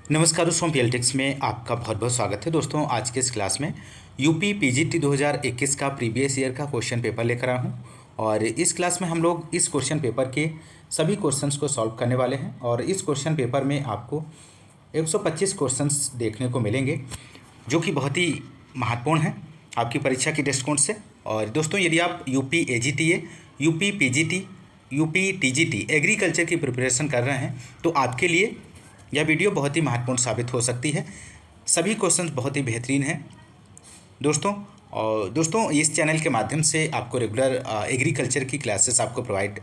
नमस्कार दोस्तों, पीएलटेक्स में आपका बहुत बहुत स्वागत है। दोस्तों आज के इस क्लास में यूपी पीजीटी 2021 का प्रीवियस ईयर का क्वेश्चन पेपर लेकर आया हूँ। और इस क्लास में हम लोग इस क्वेश्चन पेपर के सभी क्वेश्चंस को सॉल्व करने वाले हैं। और इस क्वेश्चन पेपर में आपको 125 क्वेश्चंस देखने को मिलेंगे, जो कि बहुत ही महत्वपूर्ण हैं आपकी परीक्षा के दृष्टिकोण से। और दोस्तों यदि आप UP AGTA, UP PGT, UP TGT agriculture की प्रिपरेशन कर रहे हैं तो आपके लिए यह वीडियो बहुत ही महत्वपूर्ण साबित हो सकती है। सभी क्वेश्चंस बहुत ही बेहतरीन हैं दोस्तों। और दोस्तों इस चैनल के माध्यम से आपको रेगुलर एग्रीकल्चर की क्लासेस आपको प्रोवाइड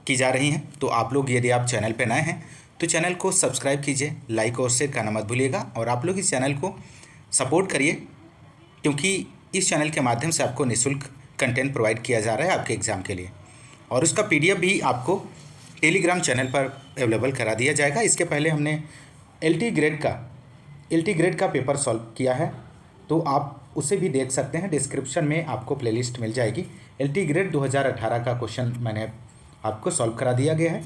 की जा रही हैं। तो आप लोग यदि आप चैनल पर नए हैं तो चैनल को सब्सक्राइब कीजिए, लाइक और शेयर करना मत भूलिएगा। और आप लोग इस चैनल को सपोर्ट करिए, क्योंकि इस चैनल के माध्यम से आपको निःशुल्क कंटेंट प्रोवाइड किया जा रहा है आपके एग्ज़ाम के लिए। और उसका पीडीएफ भी आपको टेलीग्राम चैनल पर अवेलेबल करा दिया जाएगा। इसके पहले हमने एलटी ग्रेड का पेपर सॉल्व किया है, तो आप उसे भी देख सकते हैं। डिस्क्रिप्शन में आपको प्लेलिस्ट मिल जाएगी। एलटी ग्रेड 2018 का क्वेश्चन मैंने आपको सॉल्व करा दिया गया है,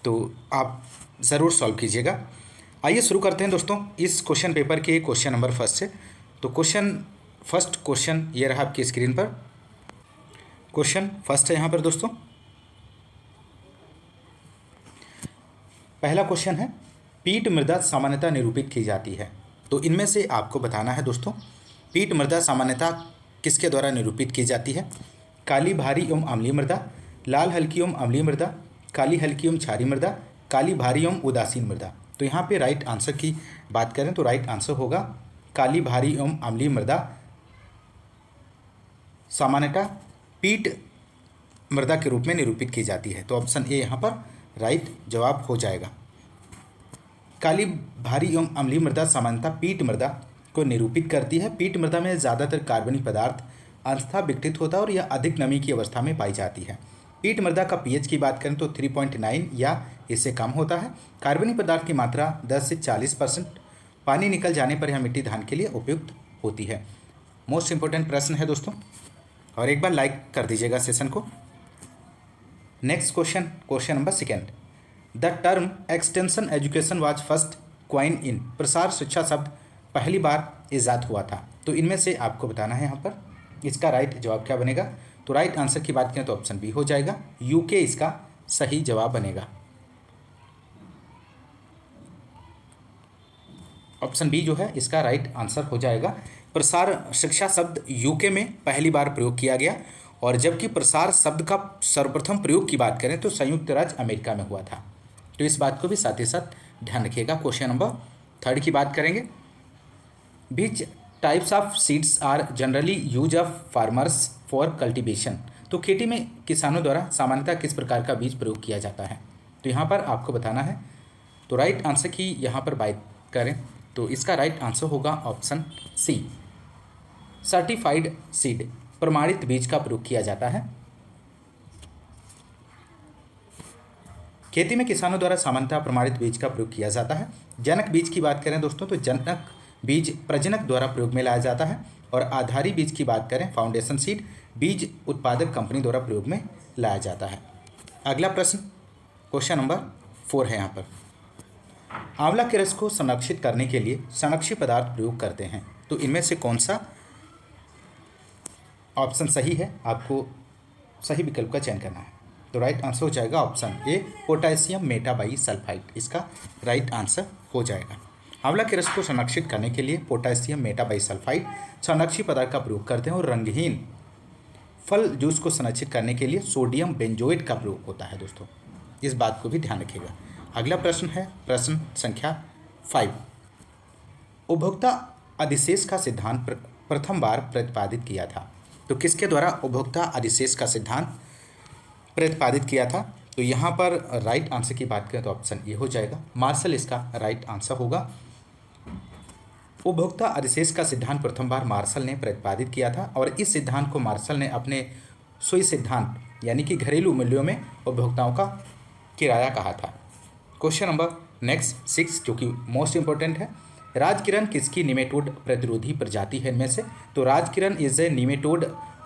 तो आप ज़रूर सॉल्व कीजिएगा। आइए शुरू करते हैं दोस्तों इस क्वेश्चन पेपर के क्वेश्चन नंबर फर्स्ट से। तो फर्स्ट क्वेश्चन ये रहा आपकी स्क्रीन पर। क्वेश्चन फर्स्ट है यहाँ पर दोस्तों। पहला क्वेश्चन है, पीट मृदा सामान्यता निरूपित की जाती है। तो इनमें से आपको बताना है दोस्तों, पीट मृदा सामान्यता किसके द्वारा निरूपित की जाती है? काली भारी एवं अम्लीय मृदा, लाल हल्की एवं अम्लीय मृदा, काली हल्की एवं क्षारीय मृदा, काली भारी एवं उदासीन मृदा। तो यहाँ पे राइट आंसर की बात करें तो राइट आंसर होगा काली भारी एवं अम्लीय मृदा सामान्यता पीट मृदा के रूप में निरूपित की जाती है। तो ऑप्शन ए यहाँ पर राइट जवाब हो जाएगा। काली भारी एवं अम्लीय मृदा सामान्यतः पीट मृदा को निरूपित करती है। पीट मृदा में ज़्यादातर कार्बनिक पदार्थ अंशतः विघटित होता है और यह अधिक नमी की अवस्था में पाई जाती है। पीट मृदा का पीएच की बात करें तो 3.9 या इससे कम होता है। कार्बनिक पदार्थ की मात्रा 10 से 40%। पानी निकल जाने पर यह मिट्टी धान के लिए उपयुक्त होती है। मोस्ट इंपॉर्टेंट प्रश्न है दोस्तों, और एक बार लाइक कर दीजिएगा सेशन को। Next question number second. The term extension education was first coined in. प्रसार शिक्षा शब्द पहली बार ईजाद हुआ था। तो इनमें से आपको बताना है यहाँ पर इसका राइट जवाब क्या बनेगा। तो राइट आंसर की बात करें तो ऑप्शन बी हो जाएगा, यूके इसका सही जवाब बनेगा। ऑप्शन बी जो है इसका राइट आंसर हो जाएगा। प्रसार शिक्षा शब्द यूके में पहली बार प्रयोग किया गया, और जबकि प्रसार शब्द का सर्वप्रथम प्रयोग की बात करें तो संयुक्त राज्य अमेरिका में हुआ था। तो इस बात को भी साथ ही साथ ध्यान रखिएगा। क्वेश्चन नंबर थर्ड की बात करेंगे। Which types of seeds are generally use of farmers for cultivation. तो खेती में किसानों द्वारा सामान्यतः किस प्रकार का बीज प्रयोग किया जाता है? तो यहाँ पर आपको बताना है। तो राइट आंसर की यहाँ पर बात करें तो इसका राइट आंसर होगा ऑप्शन सी, सर्टिफाइड सीड, प्रमाणित बीज का प्रयोग किया जाता है। खेती में किसानों द्वारा सामान्यतः प्रमाणित बीज का प्रयोग किया जाता है। जनक बीज की बात करें दोस्तों तो जनक बीज प्रजनक द्वारा प्रयोग में लाया जाता है। और आधारी बीज की बात करें, फाउंडेशन सीड, बीज उत्पादक कंपनी द्वारा प्रयोग में लाया जाता है। अगला प्रश्न क्वेश्चन नंबर 4 है यहाँ पर। आंवला के रस को संरक्षित करने के लिए संरक्षी पदार्थ प्रयोग करते हैं। तो इनमें से कौन सा ऑप्शन सही है? आपको सही विकल्प का चयन करना है। तो राइट आंसर हो जाएगा ऑप्शन ए, पोटेशियम मेटाबाइसल्फाइड इसका राइट आंसर हो जाएगा। आंवला के रस को संरक्षित करने के लिए पोटेशियम मेटाबाइसल्फाइड संरक्षी पदार्थ का प्रयोग करते हैं। और रंगहीन फल जूस को संरक्षित करने के लिए सोडियम बेंजोएट का प्रयोग होता है दोस्तों, इस बात को भी ध्यान रखिएगा। अगला प्रश्न है प्रश्न संख्या 5। उपभोक्ता अधिशेष का सिद्धांत प्रथम बार प्रतिपादित किया था। तो किसके द्वारा उपभोक्ता अधिशेष का सिद्धांत प्रतिपादित किया था? तो यहाँ पर राइट आंसर की बात करें तो ऑप्शन ए हो जाएगा, मार्शल इसका राइट आंसर होगा। उपभोक्ता अधिशेष का सिद्धांत प्रथम बार मार्शल ने प्रतिपादित किया था, और इस सिद्धांत को मार्शल ने अपने सुई सिद्धांत यानी कि घरेलू मूल्यों में उपभोक्ताओं का किराया कहा था। क्वेश्चन नंबर नेक्स्ट 6 जो कि मोस्ट इंपॉर्टेंट है। राजकिरण किसकी निमेटोड प्रतिरोधी प्रजाति है इनमें से? तो Rajkiran is a nematode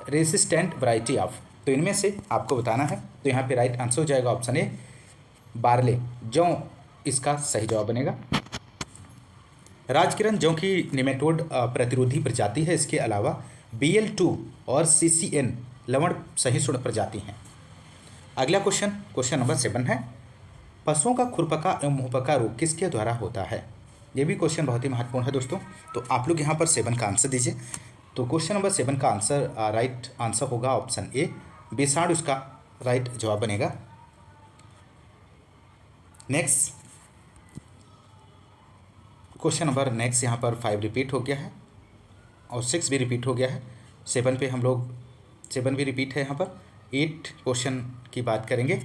resistant variety of. तो इनमें से आपको बताना है। तो यहाँ पे राइट आंसर हो जाएगा ऑप्शन ए, बार्ले, जौ इसका सही जवाब बनेगा। राजकिरण जो कि निमेटोड प्रतिरोधी प्रजाति है, इसके अलावा BL2 और CCN लवण सहिष्णु प्रजाति हैं। अगला क्वेश्चन नंबर 7 है, पशुओं का खुरपका एवं मुंहपका रोग किसके द्वारा होता है? ये भी क्वेश्चन बहुत ही महत्वपूर्ण है दोस्तों। तो आप लोग यहाँ पर 7 का आंसर दीजिए। तो क्वेश्चन नंबर 7 का आंसर राइट आंसर होगा ऑप्शन ए, विषाणु इसका राइट जवाब बनेगा। नेक्स्ट क्वेश्चन नंबर यहाँ पर 5 रिपीट हो गया है और 6 भी रिपीट हो गया है। 7 पे हम लोग 7 भी रिपीट है यहाँ पर। 8 क्वेश्चन की बात करेंगे।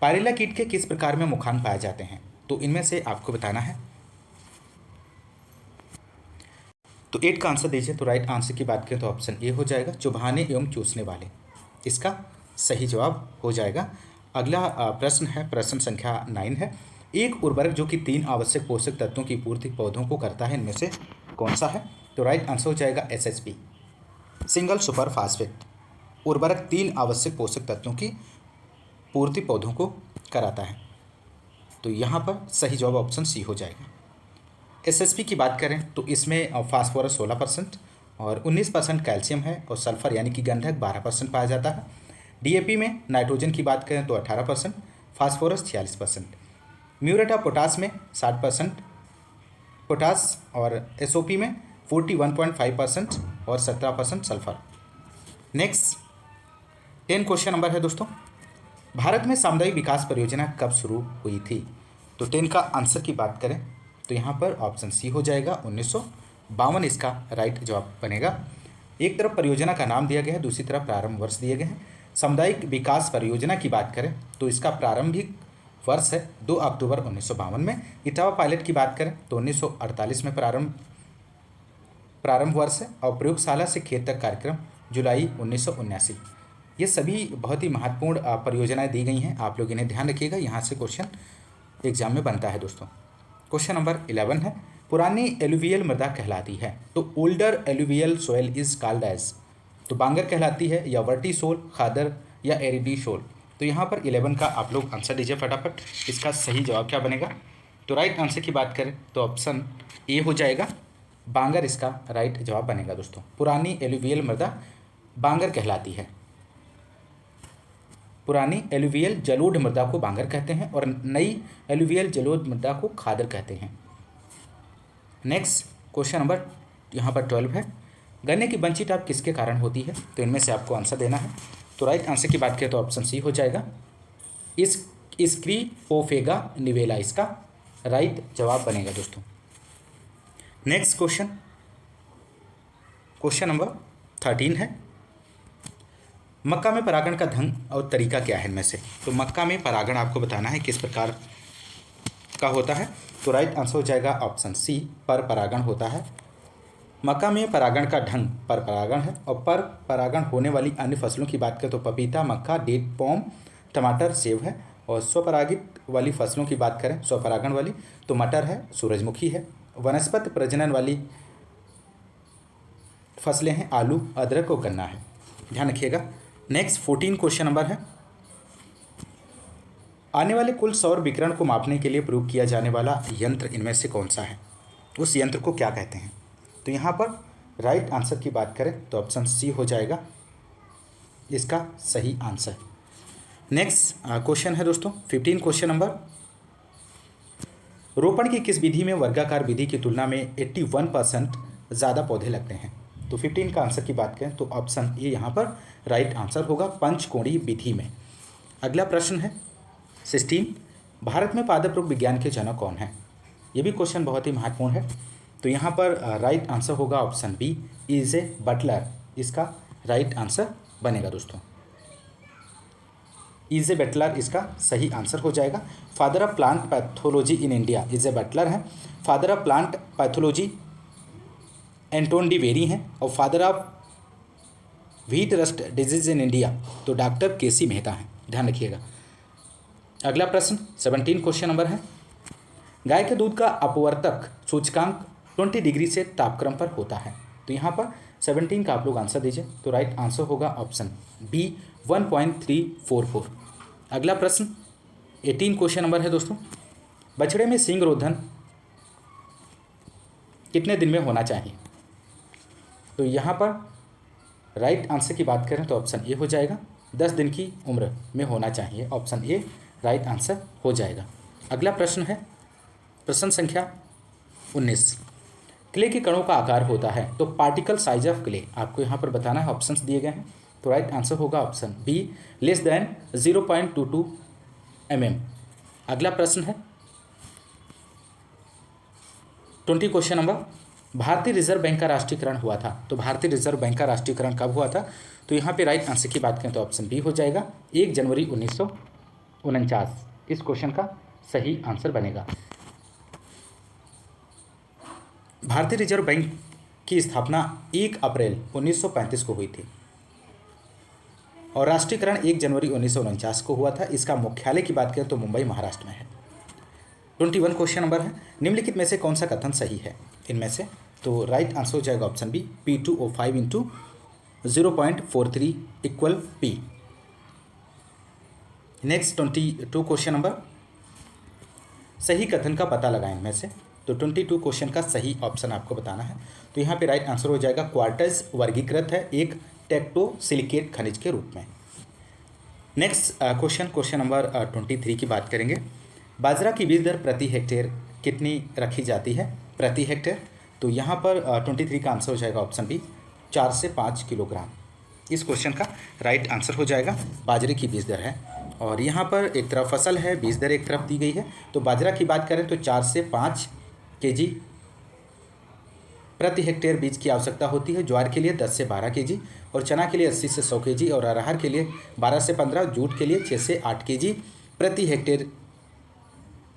पायरेला कीट के किस प्रकार में मुखान पाए जाते हैं? तो इनमें से आपको बताना है। तो 8 का आंसर दीजिए। तो राइट आंसर की बात करें तो ऑप्शन ए हो जाएगा, चुभाने एवं चूसने वाले, इसका सही जवाब हो जाएगा। अगला प्रश्न है, प्रश्न संख्या 9 है, एक उर्वरक जो कि 3 आवश्यक पोषक तत्वों की पूर्ति पौधों को करता है, इनमें से कौन सा है? तो राइट आंसर हो जाएगा SSP, सिंगल सुपर फास्फेट उर्वरक 3 आवश्यक पोषक तत्वों की पूर्ति पौधों को कराता है। तो यहाँ पर सही जवाब ऑप्शन सी हो जाएगा। SSP की बात करें तो इसमें फास्फोरस 16% और 19% कैल्शियम है और सल्फर यानी कि गंधक 12% पाया जाता है। DAP में नाइट्रोजन की बात करें तो 18%, फास्फोरस 46%, म्यूरेट ऑफ पोटास में 60% पोटास और SOP में 41.5% और 17% सल्फर। नेक्स्ट 10 क्वेश्चन नंबर है दोस्तों, भारत में सामुदायिक विकास परियोजना कब शुरू हुई थी? तो 10 का आंसर की बात करें तो यहाँ पर ऑप्शन सी हो जाएगा, 1952 इसका राइट जवाब बनेगा। एक तरफ परियोजना का नाम दिया गया है, दूसरी तरफ प्रारंभ वर्ष दिए गए हैं। सामुदायिक विकास परियोजना की बात करें तो इसका प्रारंभिक वर्ष है 2 अक्टूबर 1952 में। इटावा पायलट की बात करें तो 1948 में प्रारंभ वर्ष है और प्रयोगशाला से खेत तक कार्यक्रम जुलाई 1979। ये सभी बहुत ही महत्वपूर्ण परियोजनाएं दी गई हैं, आप लोग इन्हें ध्यान रखिएगा, यहाँ से क्वेश्चन एग्जाम में बनता है दोस्तों। क्वेश्चन नंबर 11 है, पुरानी एलुवियल मृदा कहलाती है? तो older alluvial soil is called as, तो बांगर कहलाती है या वर्टी सोल, खादर या एरिडी सोल? तो यहाँ पर 11 का आप लोग आंसर दीजिए फटाफट, इसका सही जवाब क्या बनेगा? तो राइट आंसर की बात करें तो ऑप्शन ए हो जाएगा, बांगर इसका राइट जवाब बनेगा दोस्तों। पुरानी एलुवियल मृदा बांगर कहलाती है। पुरानी एलुवियल जलोढ़ मृदा को बांगर कहते हैं और नई एलुवियल जलोढ़ मृदा को खादर कहते हैं। नेक्स्ट क्वेश्चन नंबर यहाँ पर 12 है, गन्ने की बंची टाप किसके कारण होती है? तो इनमें से आपको आंसर देना है। तो राइट आंसर की बात करें तो ऑप्शन सी हो जाएगा, स्क्रीपोफेगा निवेला इसका राइट जवाब बनेगा दोस्तों। नेक्स्ट क्वेश्चन नंबर 13 है, मक्का में परागण का ढंग और तरीका क्या है इनमें से? तो मक्का में परागण आपको बताना है किस प्रकार का होता है। तो राइट आंसर हो जाएगा ऑप्शन सी, पर परागण होता है। मक्का में परागण का ढंग पर परागण है और पर परागण होने वाली अन्य फसलों की बात करें तो पपीता, मक्का, डेट, पॉम, टमाटर, सेब है। और स्वपरागित वाली फसलों की बात करें, स्वपरागण वाली, तो मटर है, सूरजमुखी है। वनस्पति प्रजनन वाली फसलें हैं, आलू, अदरक और गन्ना है, ध्यान रखिएगा। नेक्स्ट 14 क्वेश्चन नंबर है, आने वाले कुल सौर विकिरण को मापने के लिए प्रयोग किया जाने वाला यंत्र इनमें से कौन सा है? उस यंत्र को क्या कहते हैं? तो यहाँ पर राइट आंसर की बात करें तो ऑप्शन सी हो जाएगा इसका सही आंसर। नेक्स्ट क्वेश्चन है दोस्तों 15 क्वेश्चन नंबर, रोपण की किस विधि में वर्गाकार विधि की तुलना में 81% ज़्यादा पौधे लगते हैं? तो 15 का आंसर की बात करें तो ऑप्शन ए यहाँ पर राइट आंसर होगा, पंचकोणीय विधि में। अगला प्रश्न है 16, भारत में पादप रोग विज्ञान के जनक कौन है? ये भी क्वेश्चन बहुत ही महत्वपूर्ण है। तो यहाँ पर राइट आंसर होगा ऑप्शन बी, इजे बटलर, इसका राइट आंसर बनेगा दोस्तों। इजे बटलर इसका सही आंसर हो जाएगा। Father of plant pathology in India E J Butler हैं। Father of plant pathology Anton de Bary हैं। और father of wheat rust disease in India तो डॉक्टर केसी मेहता हैं, ध्यान रखिएगा। अगला प्रश्न 17 क्वेश्चन नंबर है, गाय के दूध का अपवर्तक सूचकांक 20 डिग्री से तापक्रम पर होता है। तो यहाँ पर 17 का आप लोग आंसर दीजिए। तो राइट आंसर होगा ऑप्शन बी, 1.344। अगला प्रश्न 18 क्वेश्चन नंबर है दोस्तों, बछड़े में सींग रोधन कितने दिन में होना चाहिए? तो यहाँ पर राइट आंसर की बात करें तो ऑप्शन ए हो जाएगा, 10 दिन की उम्र में होना चाहिए। ऑप्शन ए राइट आंसर हो जाएगा। अगला प्रश्न है प्रश्न संख्या 19। क्ले के कणों का आकार होता है, तो पार्टिकल साइज ऑफ क्ले आपको यहाँ पर बताना है। ऑप्शंस दिए गए हैं, तो राइट आंसर होगा option B, less than 0.22 mm। अगला प्रश्न है 20 क्वेश्चन नंबर, भारतीय रिजर्व बैंक का राष्ट्रीयकरण हुआ था, तो भारतीय रिजर्व बैंक का राष्ट्रीयकरण कब हुआ था? तो यहाँ पे राइट आंसर की बात करें तो ऑप्शन बी हो जाएगा, 1 जनवरी 1949 इस क्वेश्चन का सही आंसर बनेगा। भारतीय रिजर्व बैंक की स्थापना 1 अप्रैल 1935 को हुई थी और राष्ट्रीयकरण 1 जनवरी 1949 को हुआ था। इसका मुख्यालय की बात करें तो मुंबई महाराष्ट्र में है। 21 क्वेश्चन नंबर है, निम्नलिखित में से कौन सा कथन सही है इनमें से? तो राइट आंसर हो जाएगा option B, P2O5 into 0.43 equal P। Next 22 question number, सही कथन का पता लगाएं इनमें से। तो 22 क्वेश्चन का सही ऑप्शन आपको बताना है। तो यहाँ पे राइट आंसर हो जाएगा, क्वार्टज वर्गीकृत है एक टेक्टोसिलिकेट खनिज के रूप में। नेक्स्ट क्वेश्चन नंबर 23 की बात करेंगे। बाजरा की बीज दर प्रति हेक्टेयर कितनी रखी जाती है प्रति हेक्टेयर? तो यहाँ पर 23 का आंसर हो जाएगा ऑप्शन बी, 4 से 5 किलोग्राम। इस क्वेश्चन का राइट आंसर हो जाएगा, बाजरे की बीज दर है और यहाँ पर एक तरफ फसल है, बीज दर एक तरफ दी गई है। तो बाजरा की बात करें तो 4 से 5 केजी प्रति हेक्टेयर बीज की आवश्यकता होती है। ज्वार के लिए 10 से 12 केजी और चना के लिए 80 से 100 केजी और अरहर के लिए 12 से 15, जूट के लिए 6 से 8 केजी प्रति हेक्टेयर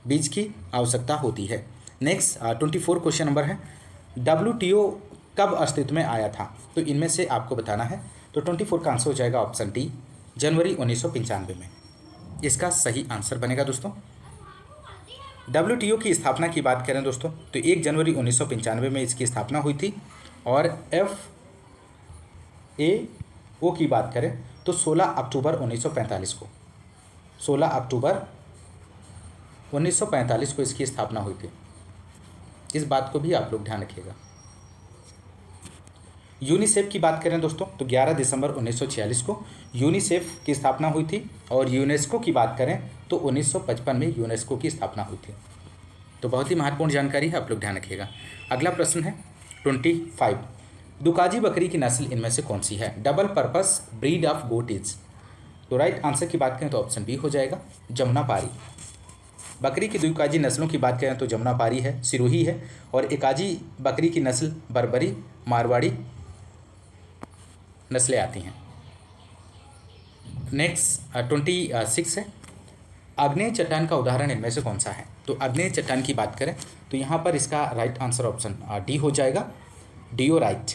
बीज की आवश्यकता होती है। नेक्स्ट 24 क्वेश्चन नंबर है, WTO कब अस्तित्व में आया था? तो इनमें से आपको बताना है। तो 24 का आंसर हो जाएगा ऑप्शन डी, जनवरी 1995 में। इसका सही आंसर बनेगा दोस्तों। WTO की स्थापना की बात करें दोस्तों तो 1 जनवरी 1995 में इसकी स्थापना हुई थी और FAO की बात करें तो 16 अक्टूबर 1945 को 16 अक्टूबर 1945 को इसकी स्थापना हुई थी। इस बात को भी आप लोग ध्यान रखिएगा। यूनिसेफ की बात करें दोस्तों तो 11 दिसंबर 1946 को यूनिसेफ की स्थापना हुई थी और यूनेस्को की बात करें तो 1955 में यूनेस्को की स्थापना हुई थी। तो बहुत ही महत्वपूर्ण जानकारी है, आप लोग ध्यान रखिएगा। अगला प्रश्न है 25, दुकाजी बकरी की नस्ल इनमें से कौन सी है? Double purpose breed of goat is. तो राइट आंसर की बात करें तो ऑप्शन बी हो जाएगा, जमुनापारी। बकरी की दुकाजी नस्लों की बात करें तो जमुनापारी है, सिरोही है और एकाजी बकरी की नस्ल बर्बरी, मारवाड़ी नस्लें आती हैं। नेक्स्ट 26 है, आग्नेय चट्टान का उदाहरण इनमें से कौन सा है? तो आग्नेय चट्टान की बात करें तो यहाँ पर इसका राइट आंसर ऑप्शन डी हो जाएगा, डियोराइट।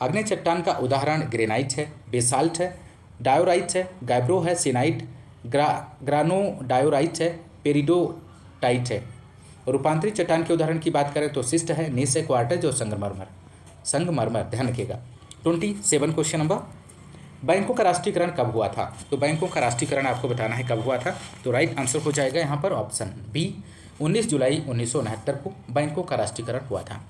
आग्नेय चट्टान का उदाहरण ग्रेनाइट है, बेसाल्ट है, डायोराइट है, गाइब्रो है, सिनाइट, ग्रानोडायोराइट है, पेरिडोटाइट है। रूपांतरित चट्टान के उदाहरण की बात करें तो सिस्ट है, नीस है, क्वार्टज और संगमरमर। ध्यान रखिएगा। 27 क्वेश्चन नंबर, बैंकों का राष्ट्रीयकरण कब हुआ था? तो बैंकों का राष्ट्रीयकरण आपको बताना है कब हुआ था। तो राइट आंसर हो जाएगा यहाँ पर ऑप्शन बी, 19 जुलाई 1969 को बैंकों का राष्ट्रीयकरण हुआ था।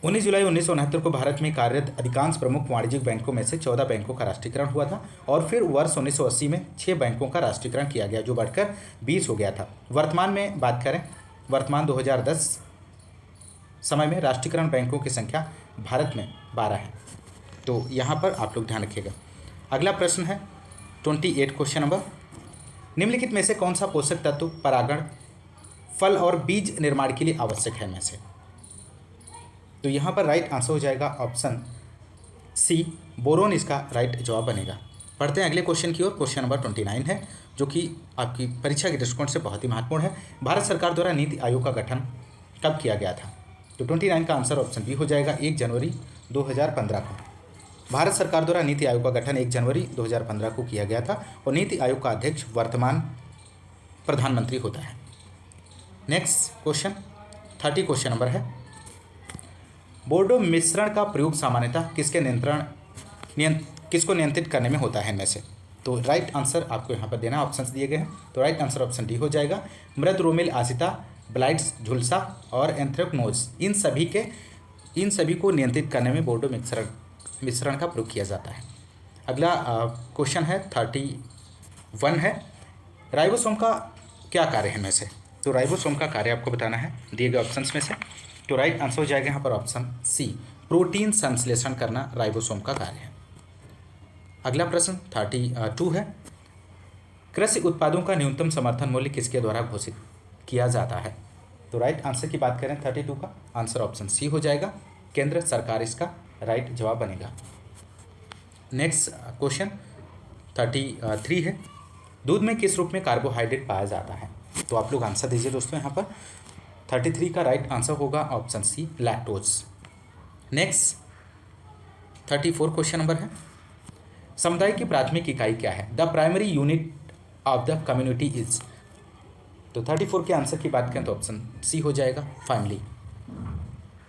19 जुलाई 1969 को भारत में कार्यरत अधिकांश प्रमुख वाणिज्यिक बैंकों में से 14 बैंकों का राष्ट्रीयकरण हुआ था और फिर वर्ष 1980 में 6 बैंकों का राष्ट्रीयकरण किया गया, जो बढ़कर 20 हो गया था। वर्तमान में बात करें, वर्तमान 2010 समय में राष्ट्रीयकरण बैंकों की संख्या भारत में 12 है। तो यहाँ पर आप लोग ध्यान रखिएगा। अगला प्रश्न है 28 क्वेश्चन नंबर, निम्नलिखित में से कौन सा पोषक तत्व परागण, फल और बीज निर्माण के लिए आवश्यक है में से? तो यहाँ पर राइट आंसर हो जाएगा ऑप्शन सी, बोरोन इसका राइट जवाब बनेगा। पढ़ते हैं अगले क्वेश्चन की ओर। क्वेश्चन नंबर 29 है, जो कि आपकी परीक्षा के दृष्टिकोण से बहुत ही महत्वपूर्ण है। भारत सरकार द्वारा नीति आयोग का गठन कब किया गया था? तो 29 का आंसर ऑप्शन बी हो जाएगा, 1 जनवरी 2015 को। भारत सरकार द्वारा नीति आयोग का गठन 1 जनवरी 2015 को किया गया था और नीति आयोग का अध्यक्ष वर्तमान प्रधानमंत्री होता है। नेक्स्ट क्वेश्चन 30 क्वेश्चन नंबर है, बोर्डो मिश्रण का प्रयोग सामान्यतः किसको नियंत्रित करने में होता है इनमें से? तो राइट आंसर आपको यहाँ पर देना, ऑप्शंस दिए गए हैं। तो राइट आंसर ऑप्शन डी हो जाएगा, मृद रोमिल आसिता ब्लाइट्स झुलसा और एंथ्रेक्नोज, इन सभी को नियंत्रित करने में बोर्डो मिश्रण का प्रयोग किया जाता है। अगला क्वेश्चन है 31 है, राइबोसोम का क्या कार्य है इनमें से? तो राइबोसोम का कार्य आपको बताना है दिए गए ऑप्शंस में से। तो राइट आंसर हो जाएगा यहाँ पर ऑप्शन सी, प्रोटीन संश्लेषण करना राइबोसोम का कार्य है। अगला प्रश्न 32 है, कृषि उत्पादों का न्यूनतम समर्थन मूल्य किसके द्वारा घोषित किया जाता है? तो राइट आंसर की बात करें 32 का आंसर ऑप्शन सी हो जाएगा, केंद्र सरकार इसका राइट जवाब बनेगा। नेक्स्ट क्वेश्चन 33 है, दूध में किस रूप में कार्बोहाइड्रेट पाया जाता है? तो आप लोग आंसर दीजिए दोस्तों। यहाँ पर 33 का राइट आंसर होगा option C, lactose. Next 34 question number है, समुदाय की प्राथमिक इकाई क्या है? The primary unit of the community is. तो 34 के आंसर की बात करें तो ऑप्शन सी हो जाएगा, फैमिली।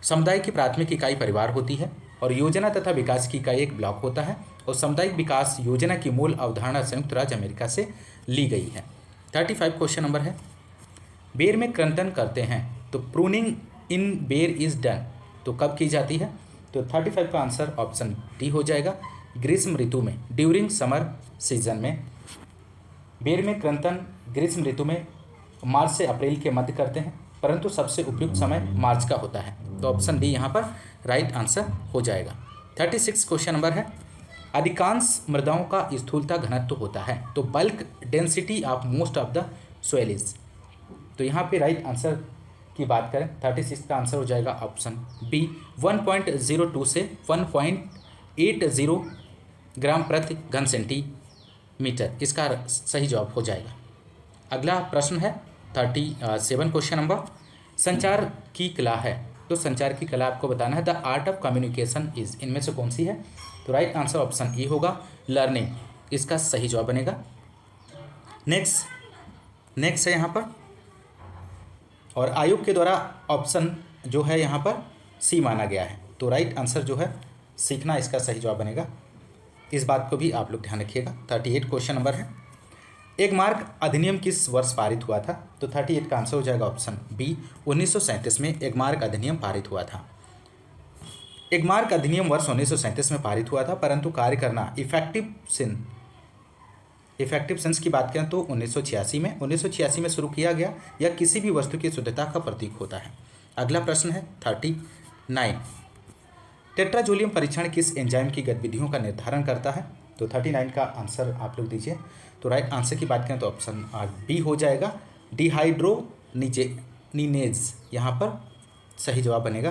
समुदाय की प्राथमिक इकाई परिवार होती है और योजना तथा विकास की इकाई एक ब्लॉक होता है, और सामुदायिक विकास योजना की मूल अवधारणा संयुक्त राज्य अमेरिका से ली गई है। 35 क्वेश्चन नंबर है, बेर में क्रंदन करते हैं तो प्रूनिंग इन बेर इज डन, तो कब की जाती है? तो 35 का आंसर ऑप्शन डी हो जाएगा, ग्रीष्म ऋतु में, ड्यूरिंग समर सीजन में। बेर में क्रंदन ग्रीष्म ऋतु में मार्च से अप्रैल के मध्य करते हैं, परंतु सबसे उपयुक्त समय मार्च का होता है, तो ऑप्शन डी यहाँ पर राइट आंसर हो जाएगा। 36 क्वेश्चन नंबर है, अधिकांश मृदाओं का स्थूलता घनत्व होता है, तो bulk density of most of the soil is. तो यहाँ पे राइट आंसर की बात करें 36 का आंसर हो जाएगा ऑप्शन बी, 1.02 से 1.80 ग्राम प्रति घन सेंटीमीटर, इसका सही जवाब हो जाएगा। अगला प्रश्न है 37 क्वेश्चन नंबर, संचार की कला है, तो संचार की कला आपको बताना है the art of communication is, इनमें से कौन सी है? तो राइट आंसर ऑप्शन ए होगा, लर्निंग, इसका सही जवाब बनेगा। नेक्स्ट है यहाँ पर, और आयोग के द्वारा ऑप्शन जो है यहाँ पर सी माना गया है, तो राइट आंसर जो है सीखना, इसका सही जवाब बनेगा। इस बात को भी आप लोग ध्यान रखिएगा। 38 क्वेश्चन नंबर है, एक मार्ग अधिनियम किस वर्ष पारित हुआ था? तो 38 का आंसर हो जाएगा ऑप्शन बी, 1937 में एक मार्ग अधिनियम पारित हुआ था। एक मार्ग अधिनियम वर्ष 1937 में पारित हुआ था, परंतु कार्य करना इफेक्टिव सेंस की बात करें तो 1986 में शुरू किया गया। यह किसी भी वस्तु की शुद्धता का प्रतीक होता है। अगला प्रश्न है 39, टेट्राजोलियम परीक्षण किस एंजाइम की गतिविधियों का निर्धारण करता है? तो 39 का आंसर आप लोग दीजिए। तो राइट आंसर की बात करें तो ऑप्शन बी हो जाएगा, डिहाइड्रोजिनेज, यहाँ पर सही जवाब बनेगा,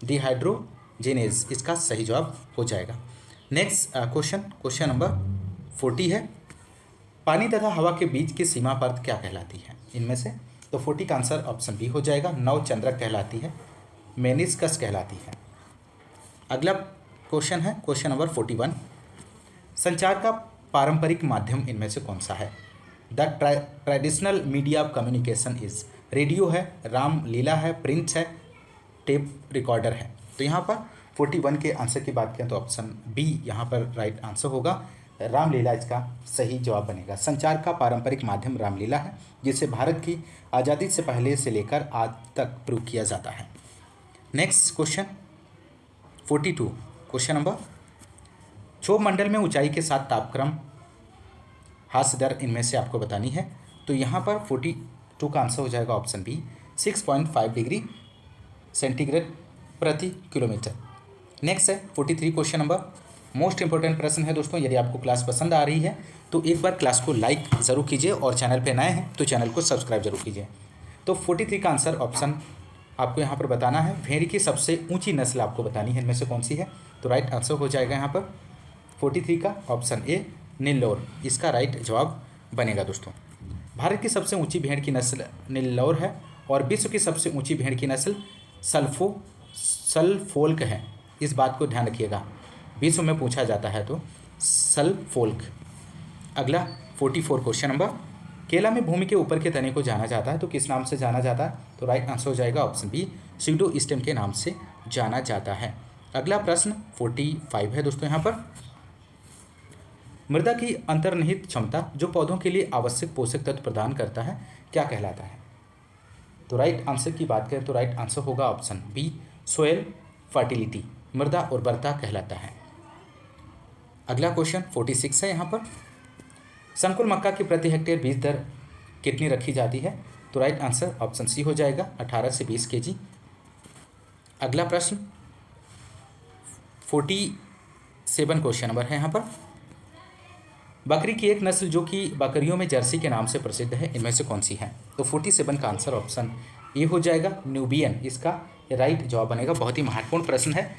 डिहाइड्रोजिनेज, इसका सही जवाब हो जाएगा। नेक्स्ट क्वेश्चन नंबर 40 है, पानी तथा हवा के बीच की सीमा परत क्या कहलाती है इनमें से? तो 40 का आंसर ऑप्शन बी हो जाएगा, नवचंद्रक कहलाती है, मेनिस्कस कहलाती है। अगला क्वेश्चन है क्वेश्चन नंबर 41, संचार का पारंपरिक माध्यम इनमें से कौन सा है? The traditional media of communication is, radio है, रामलीला है, प्रिंट है, टेप रिकॉर्डर है। तो यहाँ पर 41 के आंसर की बात करें तो ऑप्शन बी यहाँ पर राइट आंसर होगा, रामलीला इसका सही जवाब बनेगा। संचार का पारंपरिक माध्यम रामलीला है, जिसे भारत की आज़ादी से पहले से लेकर आज तक प्रयोग किया जाता है। नेक्स्ट क्वेश्चन 42 क्वेश्चन नंबर, क्षोभ मंडल में ऊंचाई के साथ तापक्रम ह्रास दर इनमें से आपको बतानी है। तो यहाँ पर 42 का आंसर हो जाएगा ऑप्शन बी, 6.5 डिग्री सेंटीग्रेड प्रति किलोमीटर। नेक्स्ट है 43 क्वेश्चन नंबर, मोस्ट इंपॉर्टेंट प्रश्न है दोस्तों। यदि आपको क्लास पसंद आ रही है तो एक बार क्लास को लाइक ज़रूर कीजिए, और चैनल पे नए हैं तो चैनल को सब्सक्राइब जरूर कीजिए। तो 43 का आंसर ऑप्शन आपको यहाँ पर बताना है, भेड़ की सबसे ऊंची नस्ल आपको बतानी है इनमें से कौन सी है। तो राइट आंसर हो जाएगा यहाँ पर 43 का ऑप्शन ए, नेल्लोर, इसका राइट जवाब बनेगा दोस्तों। भारत की सबसे ऊंची भेड़ की नस्ल नेल्लोर है, और विश्व की सबसे ऊंची भेड़ की नस्ल सल्फोल्क है। इस बात को ध्यान रखिएगा, विश्व में पूछा जाता है तो सल्फोल्क। अगला 44 क्वेश्चन नंबर, केला में भूमि के ऊपर के तने को जाना जाता है तो किस नाम से जाना जाता है? तो राइट आंसर हो जाएगा ऑप्शन बी, स्यूडोस्टेम के नाम से जाना जाता है। अगला प्रश्न 45 है दोस्तों। यहाँ पर मृदा की अंतर्निहित क्षमता जो पौधों के लिए आवश्यक पोषक तत्व प्रदान करता है क्या कहलाता है? तो राइट आंसर की बात करें तो राइट आंसर होगा ऑप्शन बी, सोयल फर्टिलिटी, मृदा उर्वरता कहलाता है। अगला क्वेश्चन 46 है यहाँ पर, संकुल मक्का की प्रति हेक्टेयर बीज दर कितनी रखी जाती है? तो राइट आंसर ऑप्शन सी हो जाएगा 18 से 20 kg। अगला प्रश्न 47 क्वेश्चन नंबर है यहाँ पर, बकरी की एक नस्ल जो कि बकरियों में जर्सी के नाम से प्रसिद्ध है, इनमें से कौन सी है? तो 47 का आंसर ऑप्शन ए हो जाएगा, न्यूबियन इसका राइट जवाब बनेगा। बहुत ही महत्वपूर्ण प्रश्न है,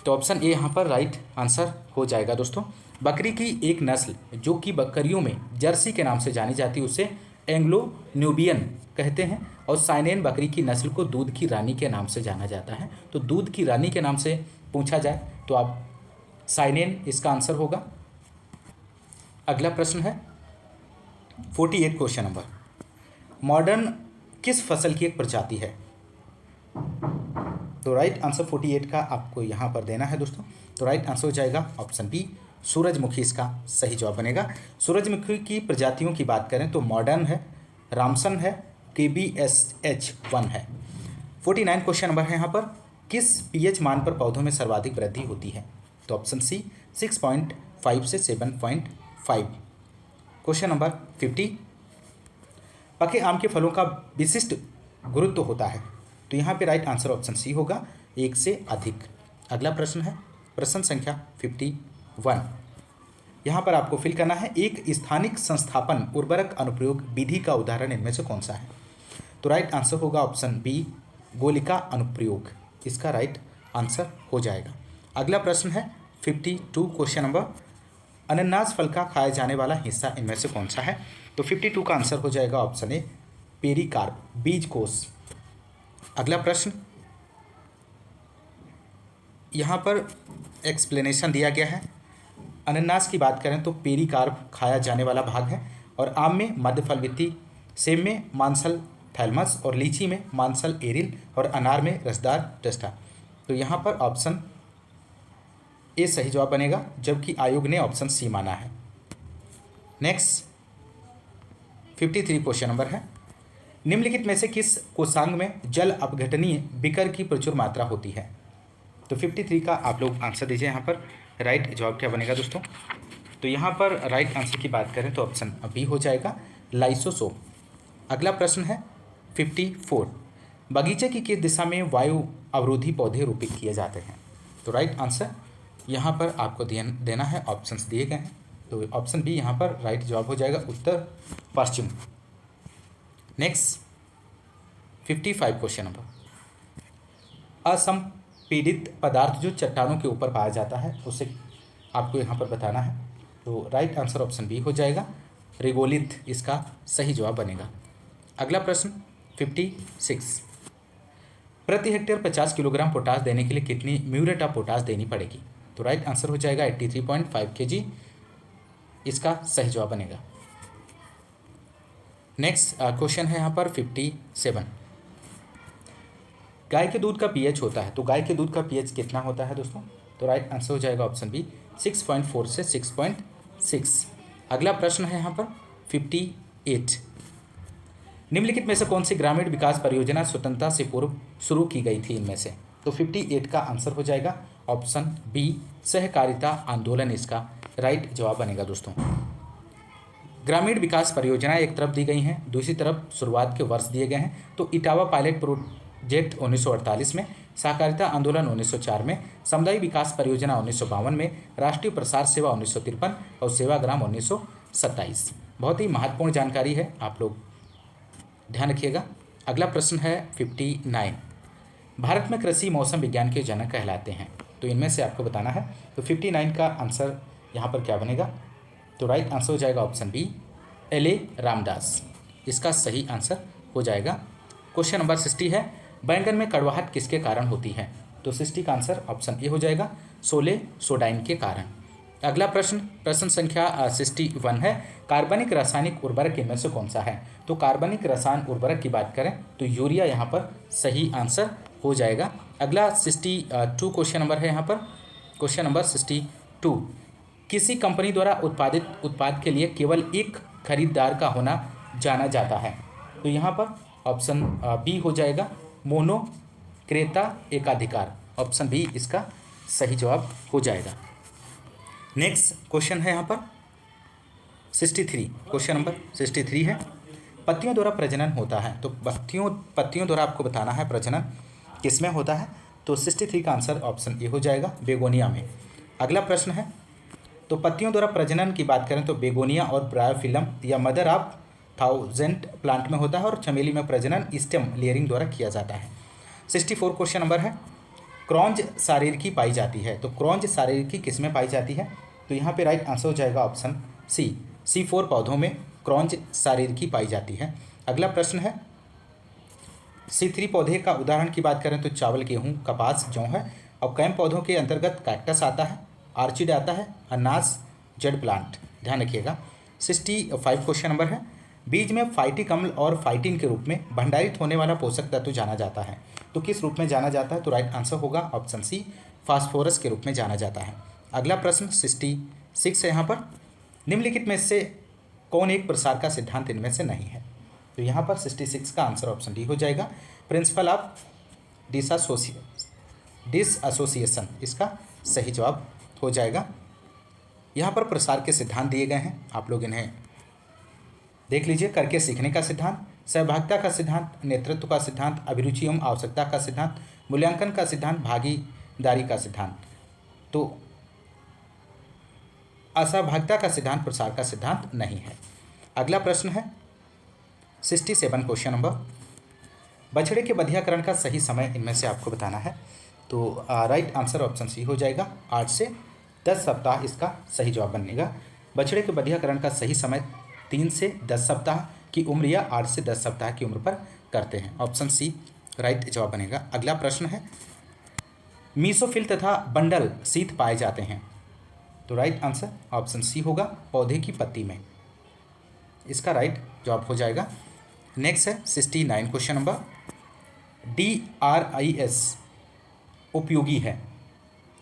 तो ऑप्शन ए यहाँ पर राइट आंसर हो जाएगा दोस्तों। बकरी की एक नस्ल जो कि बकरियों में जर्सी के नाम से जानी जाती है उसे एंग्लो न्यूबियन कहते हैं, और साइनेन बकरी की नस्ल को दूध की रानी के नाम से जाना जाता है। तो दूध की रानी के नाम से पूछा जाए तो आप साइनेन इसका आंसर होगा। अगला प्रश्न है 48 क्वेश्चन नंबर, मॉडर्न किस फसल की एक प्रजाति है? तो राइट आंसर 48 का आपको यहाँ पर देना है दोस्तों। तो राइट आंसर हो जाएगा ऑप्शन बी, सूरजमुखी इसका सही जवाब बनेगा। सूरजमुखी की प्रजातियों की बात करें तो मॉडर्न है, रामसन है, KBSH1 है। 49 क्वेश्चन नंबर है यहाँ पर, किस पीएच मान पर पौधों में सर्वाधिक वृद्धि होती है? तो ऑप्शन सी 6.5 से 7.5। क्वेश्चन नंबर 50, पके आम के फलों का विशिष्ट गुरुत्व होता है? तो यहाँ पे राइट आंसर ऑप्शन सी होगा, 1 से अधिक। अगला प्रश्न है प्रश्न संख्या 51, यहाँ पर आपको फिल करना है, एक स्थानिक संस्थापन उर्वरक अनुप्रयोग विधि का उदाहरण इनमें से कौन सा है? तो राइट आंसर होगा ऑप्शन बी, गोलिका अनुप्रयोग इसका राइट आंसर हो जाएगा। अगला प्रश्न है 52 क्वेश्चन नंबर, अनानास फल का खाया जाने वाला हिस्सा इनमें से कौन सा है? तो 52 का आंसर हो जाएगा ऑप्शन ए, पेरिकार्प बीज कोष। अगला प्रश्न, यहाँ पर एक्सप्लेनेशन दिया गया है, अनानास की बात करें तो पेरिकार्प खाया जाने वाला भाग है, और आम में मध्यफल वित्ती, सेब में मांसल थैलमस, और लीची में मांसल एरिल, और अनार में रसदार टेस्टा। तो यहाँ पर ऑप्शन ए सही जवाब बनेगा, जबकि आयोग ने ऑप्शन सी माना है। नेक्स्ट 53 क्वेश्चन नंबर है, निम्नलिखित में से किस कोषांग में जल अपघटनीय बिकर की प्रचुर मात्रा होती है? तो 53 का आप लोग आंसर दीजिए। यहाँ पर राइट जवाब क्या बनेगा दोस्तों? तो यहाँ पर राइट आंसर की बात करें तो ऑप्शन बी हो जाएगा, लाइसोसोम। अगला प्रश्न है 54, बगीचे की किस दिशा में वायु अवरोधी पौधे रोपित किए जाते हैं? तो राइट आंसर यहाँ पर आपको देना है, ऑप्शंस दिए गए हैं। तो ऑप्शन बी यहाँ पर राइट जवाब हो जाएगा, उत्तर पश्चिम। नेक्स्ट 55 क्वेश्चन नंबर, असंपीडित पदार्थ जो चट्टानों के ऊपर पाया जाता है उसे आपको यहाँ पर बताना है। तो राइट आंसर ऑप्शन बी हो जाएगा, रिगोलिथ इसका सही जवाब बनेगा। अगला प्रश्न 56, प्रति हेक्टेयर 50 किलोग्राम पोटास देने के लिए कितनी म्यूरेट ऑफ पोटास देनी पड़ेगी? तो राइट आंसर हो जाएगा 83.5 kg इसका सही जवाब बनेगा। नेक्स्ट क्वेश्चन है यहाँ पर 57, गाय के दूध का पीएच होता है, तो गाय के दूध का पीएच कितना होता है दोस्तों? तो राइट आंसर हो जाएगा ऑप्शन बी, 6.4 से 6.6। अगला प्रश्न है यहाँ पर 58, निम्नलिखित में से कौन सी ग्रामीण विकास परियोजना स्वतंत्रता से पूर्व शुरू की गई थी इनमें से? तो 58 का आंसर हो जाएगा ऑप्शन बी, सहकारिता आंदोलन इसका राइट जवाब बनेगा दोस्तों। ग्रामीण विकास परियोजनाएं एक तरफ दी गई हैं, दूसरी तरफ शुरुआत के वर्ष दिए गए हैं। तो इटावा पायलट प्रोजेक्ट 1948 में, सहकारिता आंदोलन 1904 में, समुदाय विकास परियोजना 1952 में, राष्ट्रीय प्रसार सेवा 1953 और सेवाग्राम 1927। बहुत ही महत्वपूर्ण जानकारी है, आप लोग ध्यान रखिएगा। अगला प्रश्न है 59, भारत में कृषि मौसम विज्ञान के जनक कहलाते हैं, तो इनमें से आपको बताना है। तो 59 का आंसर यहाँ पर क्या बनेगा? तो राइट आंसर हो जाएगा ऑप्शन बी, LA रामदास इसका सही आंसर हो जाएगा। क्वेश्चन नंबर 60 है, बैंगन में कड़वाहट किसके कारण होती है? तो 60 का आंसर ऑप्शन ए हो जाएगा, सोले सोडाइन के कारण। अगला प्रश्न संख्या 61 है, कार्बनिक रासायनिक उर्वरक इनमें से कौन सा है? तो कार्बनिक रसायन उर्वरक की बात करें तो यूरिया यहाँ पर सही आंसर हो जाएगा। अगला 62 क्वेश्चन नंबर है यहाँ पर, क्वेश्चन नंबर 62, किसी कंपनी द्वारा उत्पादित उत्पाद के लिए केवल एक खरीदार का होना जाना जाता है? तो यहाँ पर ऑप्शन बी हो जाएगा मोनो क्रेता एकाधिकार। ऑप्शन बी इसका सही जवाब हो जाएगा। नेक्स्ट क्वेश्चन है यहाँ पर 63, क्वेश्चन नंबर 63 है पत्तियों द्वारा प्रजनन होता है। तो पत्तियों द्वारा आपको बताना है प्रजनन किसमें होता है। तो 63 का आंसर ऑप्शन ए हो जाएगा बेगोनिया में। अगला प्रश्न है तो पत्तियों द्वारा प्रजनन की बात करें तो बेगोनिया और ब्रायोफिलम या मदर ऑफ थाउजेंड प्लांट में होता है और चमेली में प्रजनन स्टेम लेयरिंग द्वारा किया जाता है। 64 क्वेश्चन नंबर है क्रॉन्ज शारीरिकी पाई जाती है। तो क्रॉन्ज शारीरिकी किस में पाई जाती है। तो यहाँ पे राइट आंसर हो जाएगा ऑप्शन सी C4 पौधों में क्रॉन्ज शारीरिकी पाई जाती है। अगला प्रश्न है C3 पौधे का उदाहरण की बात करें तो चावल, गेहूं, कपास, जौ है। और कैम पौधों के अंतर्गत कैक्टस आता है, आर्चिड आता है, अनास, जड़ प्लांट। ध्यान रखिएगा। 65 क्वेश्चन नंबर है बीज में फाइटिक अम्ल और फाइटिन के रूप में भंडारित होने वाला पोषक तत्व जाना जाता है। तो किस रूप में जाना जाता है। तो राइट आंसर होगा ऑप्शन सी फास्फोरस के रूप में जाना जाता है। अगला प्रश्न 66 है यहाँ पर निम्नलिखित में से कौन एक प्रसार का सिद्धांत इनमें से नहीं है। तो यहाँ पर 66 का आंसर ऑप्शन डी हो जाएगा प्रिंसिपल ऑफ डिसएसोसिएशन इसका सही जवाब हो जाएगा। यहाँ पर प्रसार के सिद्धांत दिए गए हैं, आप लोग इन्हें देख लीजिए। करके सीखने का सिद्धांत, सहभागिता का सिद्धांत, नेतृत्व का सिद्धांत, अभिरुचि एवं आवश्यकता का सिद्धांत, मूल्यांकन का सिद्धांत, भागीदारी का सिद्धांत। तो असहभागिता का सिद्धांत प्रसार का सिद्धांत नहीं है। अगला प्रश्न है 67 क्वेश्चन नंबर बछड़े के बधियाकरण का सही समय इनमें से आपको बताना है। तो राइट आंसर ऑप्शन सी हो जाएगा 8 से 10 सप्ताह इसका सही जवाब बनेगा। बछड़े के बधियाकरण का सही समय 3 से 10 सप्ताह की उम्र या 8 से 10 सप्ताह की उम्र पर करते हैं। ऑप्शन सी राइट जवाब बनेगा। अगला प्रश्न है मीसोफिल तथा बंडल शीत पाए जाते हैं। तो राइट आंसर ऑप्शन सी होगा पौधे की पत्ती में, इसका राइट जवाब हो जाएगा। नेक्स्ट है 69 क्वेश्चन नंबर DRIS उपयोगी है।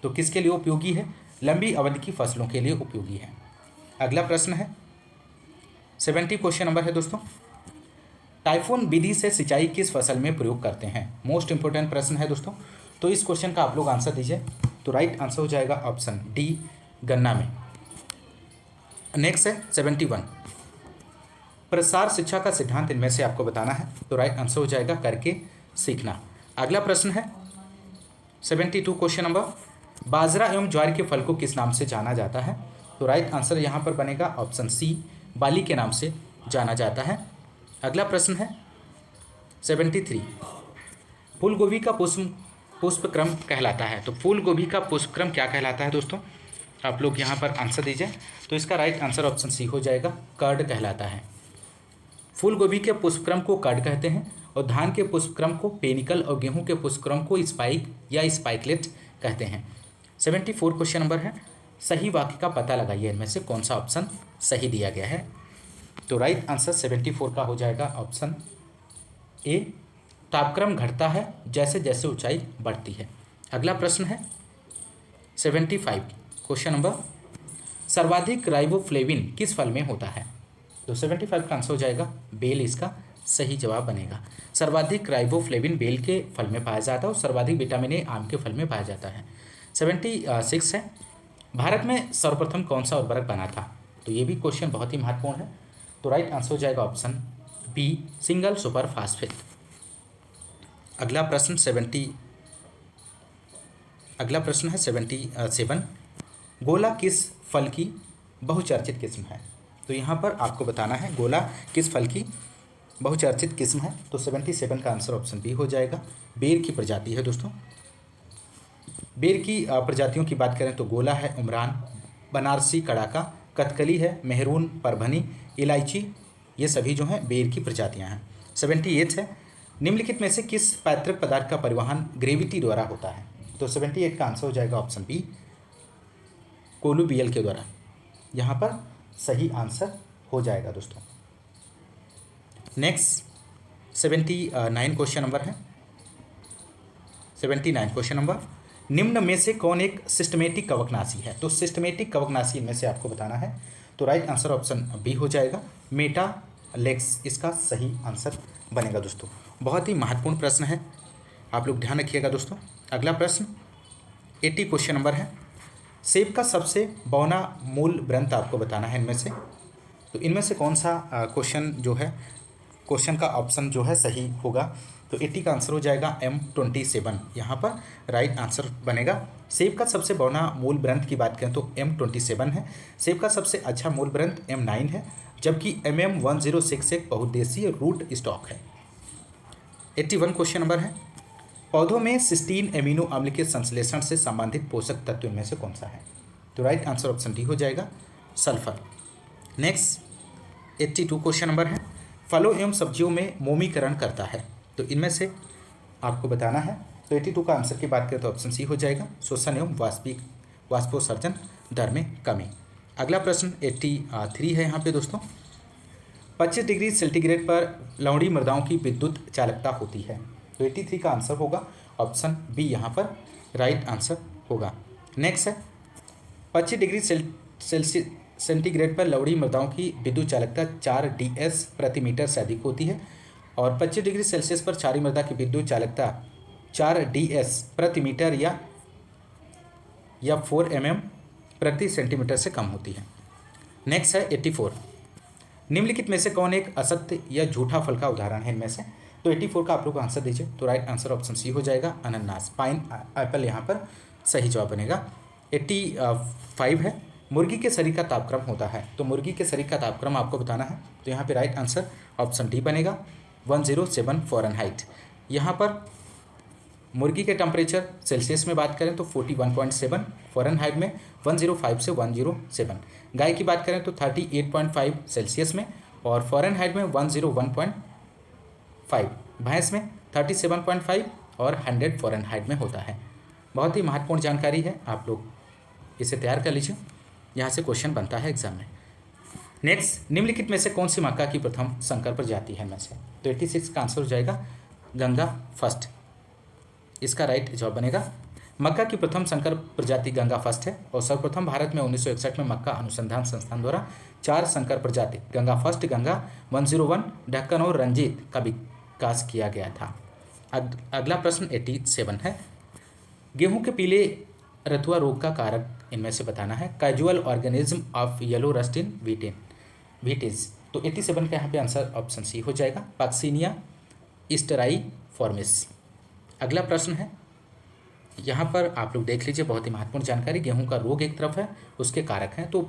तो किसके लिए उपयोगी है। लंबी अवधि की फसलों के लिए उपयोगी है। अगला प्रश्न है 70 क्वेश्चन नंबर है दोस्तों टाइफून विधि से सिंचाई किस फसल में प्रयोग करते हैं। मोस्ट इंपोर्टेंट प्रश्न है दोस्तों। तो इस क्वेश्चन का आप लोग आंसर दीजिए। तो राइट आंसर हो जाएगा ऑप्शन डी गन्ना में। नेक्स्ट है 71 प्रसार शिक्षा का सिद्धांत इनमें से आपको बताना है। तो राइट आंसर हो जाएगा करके सीखना। अगला प्रश्न है 72 क्वेश्चन नंबर बाजरा एवं ज्वार के फल को किस नाम से जाना जाता है। तो राइट आंसर यहाँ पर बनेगा ऑप्शन सी बाली के नाम से जाना जाता है। अगला प्रश्न है 73 फूल गोभी का पुष्पक्रम कहलाता है। तो फूल गोभी का पुष्पक्रम क्या कहलाता है दोस्तों, आप लोग यहाँ पर आंसर दीजिए। तो इसका राइट आंसर ऑप्शन सी हो जाएगा कर्ड कहलाता है। फूल गोभी के पुष्पक्रम को कर्ड कहते हैं और धान के पुष्पक्रम को पेनिकल और गेहूं के पुष्पक्रम को स्पाइक या स्पाइकलेट कहते हैं। 74 क्वेश्चन नंबर है सही वाक्य का पता लगाइए इनमें से कौन सा ऑप्शन सही दिया गया है। तो राइट आंसर 74 का हो जाएगा ऑप्शन ए तापक्रम घटता है जैसे जैसे ऊंचाई बढ़ती है। अगला प्रश्न है 75 क्वेश्चन नंबर सर्वाधिक राइबोफ्लेविन किस फल में होता है। तो 75 का आंसर हो जाएगा बेल इसका सही जवाब बनेगा। सर्वाधिक राइबोफ्लेविन बेल के फल में पाया जाता है और सर्वाधिक विटामिन ए आम के फल में पाया जाता है। 76 है भारत में सर्वप्रथम कौन सा उर्वरक बना था। तो ये भी क्वेश्चन बहुत ही महत्वपूर्ण है। तो राइट आंसर हो जाएगा option B single super phosphate. अगला प्रश्न है 77 गोला किस फल की बहुचर्चित किस्म है। तो यहाँ पर आपको बताना है गोला किस फल की बहुचर्चित किस्म है। तो 77 का आंसर ऑप्शन बी हो जाएगा बेर की प्रजाति है दोस्तों। बेर की प्रजातियों की बात करें तो गोला है, उमरान, बनारसी कड़ाका, कथकली है, मेहरून, परभनी, इलायची, ये सभी जो हैं बेर की प्रजातियां हैं। 78 है निम्नलिखित में से किस पैतृक पदार्थ का परिवहन ग्रेविटी द्वारा होता है। तो 78 का आंसर हो जाएगा ऑप्शन बी कोलुबियल के द्वारा, यहाँ पर सही आंसर हो जाएगा दोस्तों। नेक्स्ट 79 क्वेश्चन नंबर है 79 क्वेश्चन नंबर निम्न में से कौन एक सिस्टमेटिक कवकनाशी है। तो सिस्टमेटिक कवकनाशी इनमें से आपको बताना है। तो राइट आंसर ऑप्शन बी हो जाएगा मेटालेक्स, इसका सही आंसर बनेगा दोस्तों। बहुत ही महत्वपूर्ण प्रश्न है, आप लोग ध्यान रखिएगा दोस्तों। अगला प्रश्न 80 क्वेश्चन नंबर है। सेब का सबसे बौना मूल ग्रंथ आपको बताना है इनमें से। तो इनमें से कौन सा क्वेश्चन जो है, क्वेश्चन का ऑप्शन जो है सही होगा। तो 80 का आंसर हो जाएगा M27, यहाँ पर राइट आंसर बनेगा। सेब का सबसे बौना मूल ग्रंथ की बात करें तो M27 है। सेब का सबसे अच्छा मूल ग्रंथ M9 है, जबकि MM1066 एक बहुउद्देशीय रूट स्टॉक है। 81 क्वेश्चन नंबर है। पौधों में सिस्टीन एमिनो अम्ल के संश्लेषण से संबंधित पोषक तत्व इनमें से कौन सा है। तो राइट आंसर ऑप्शन डी हो जाएगा, सल्फर। नेक्स्ट 82 क्वेश्चन नंबर है। फलों एवं सब्जियों में मोमीकरण करता है, तो इनमें से आपको बताना है। तो 82 का आंसर की बात करें तो ऑप्शन सी हो जाएगा, शोषण एवं वाष्पोत्सर्जन दर में कमी। अगला प्रश्न 83 है यहाँ पे दोस्तों। 25 डिग्री सेंटीग्रेड पर लवणीय मृदाओं की विद्युत चालकता होती है। तो 83 का आंसर होगा ऑप्शन बी, यहाँ पर राइट आंसर होगा। नेक्स्ट है 25 डिग्री सेंटीग्रेड पर लवणीय मृदाओं की विद्युत चालकता 4 DS प्रति मीटर से अधिक होती है, और 25 डिग्री सेल्सियस पर क्षारीय मृदा की विद्युत चालकता 4 DS प्रति मीटर या 4 mm प्रति सेंटीमीटर से कम होती है। नेक्स्ट है 84। निम्नलिखित में से कौन एक असत्य या झूठा फल का उदाहरण है इनमें से। तो 84 का आप लोग आंसर दीजिए। तो राइट आंसर ऑप्शन सी हो जाएगा, अनानास, पाइन एप्पल यहाँ पर सही जवाब बनेगा। 85 है। मुर्गी के शरीर का तापक्रम होता है, तो मुर्गी के शरीर का तापक्रम आपको बताना है। तो यहाँ पे राइट आंसर ऑप्शन डी बनेगा, 107 फ़ारेनहाइट। यहाँ पर मुर्गी के टेम्परेचर सेल्सियस में बात करें तो 41.7, फ़ारेनहाइट में 105 से 107। गाय की बात करें तो 38.5 सेल्सियस में, और फ़ारेनहाइट में 101.5। भैंस में 37.5 और 100 फ़ारेनहाइट में होता है। बहुत ही महत्वपूर्ण जानकारी है, आप लोग इसे तैयार कर लीजिए, यहाँ से क्वेश्चन बनता है एग्जाम में। नेक्स्ट, निम्नलिखित में से कौन सी मक्का की प्रथम संकर प्रजाति है इनमें से। तो 86 का आंसर हो जाएगा गंगा फर्स्ट, इसका राइट जवाब बनेगा। मक्का की प्रथम संकर प्रजाति गंगा फर्स्ट है, और सर्वप्रथम भारत में 1961 में मक्का अनुसंधान संस्थान द्वारा 4 संकर प्रजाति गंगा फर्स्ट, गंगा 101, ढक्कन और रंजीत का विकास किया गया था। अगला प्रश्न 87 है। गेहूं के पीले रतुआ रोग का कारक इनमें से बताना है। Casual organism of yellow rust in wheat. तो 87 का यहाँ पे आंसर ऑप्शन सी हो जाएगा, पक्सिनिया स्टेराइफॉर्मिस। अगला प्रश्न है, यहाँ पर आप लोग देख लीजिए, बहुत ही महत्वपूर्ण जानकारी। गेहूं का रोग एक तरफ है, उसके कारक हैं। तो